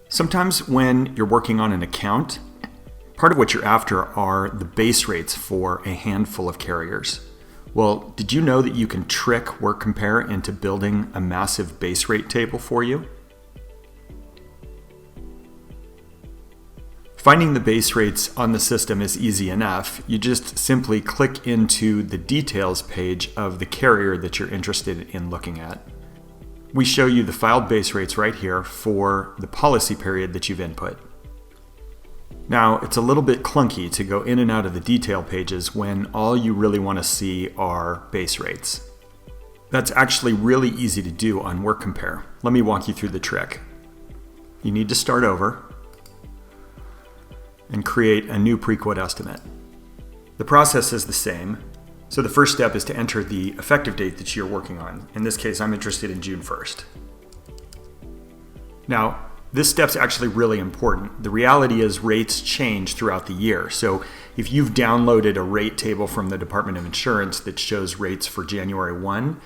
Sometimes when you're working on an account, part of what you're after are the base rates for a handful of carriers. Well, did you know that you can trick WorkCompare into building a massive base rate table for you? Finding the base rates on the system is easy enough. You just simply click into the details page of the carrier that you're interested in looking at. We show you the filed base rates right here for the policy period that you've input. Now, it's a little bit clunky to go in and out of the detail pages when all you really want to see are base rates. That's actually really easy to do on WorkCompare. Let me walk you through the trick. You need to start over and create a new pre-quote estimate. The process is the same. So the first step is to enter the effective date that you're working on. In this case, I'm interested in June 1st. Now, this step's actually really important. The reality is rates change throughout the year. So if you've downloaded a rate table from the Department of Insurance that shows rates for January 1,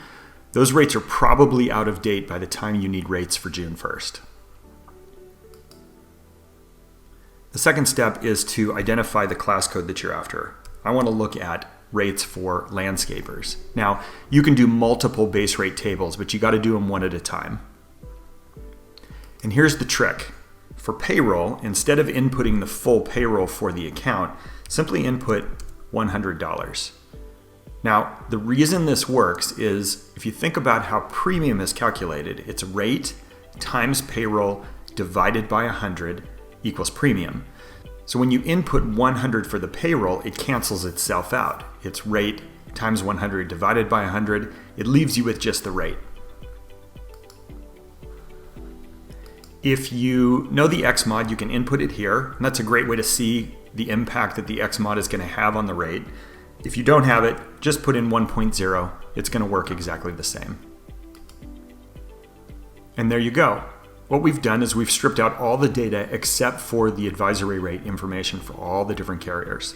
those rates are probably out of date by the time you need rates for June 1st. The second step is to identify the class code that you're after. I want to look at rates for landscapers. Now, you can do multiple base rate tables, but you got to do them one at a time. And here's the trick. For payroll, instead of inputting the full payroll for the account, simply input $100. Now, the reason this works is if you think about how premium is calculated, it's rate times payroll divided by 100 equals premium. So when you input 100 for the payroll, it cancels itself out. It's rate times 100 divided by 100. It leaves you with just the rate. If you know the X mod, you can input it here, and that's a great way to see the impact that the X mod is going to have on the rate. If you don't have it, just put in 1.0. It's going to work exactly the same. And there you go. What we've done is we've stripped out all the data except for the advisory rate information for all the different carriers.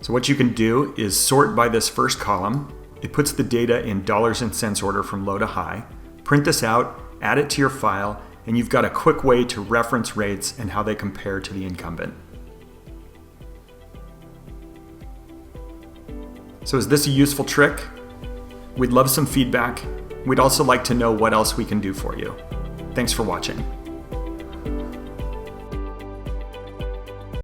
So what you can do is sort by this first column. It puts the data in dollars and cents order from low to high. Print this out, add it to your file, and you've got a quick way to reference rates and how they compare to the incumbent. So is this a useful trick? We'd love some feedback. We'd also like to know what else we can do for you. Thanks for watching.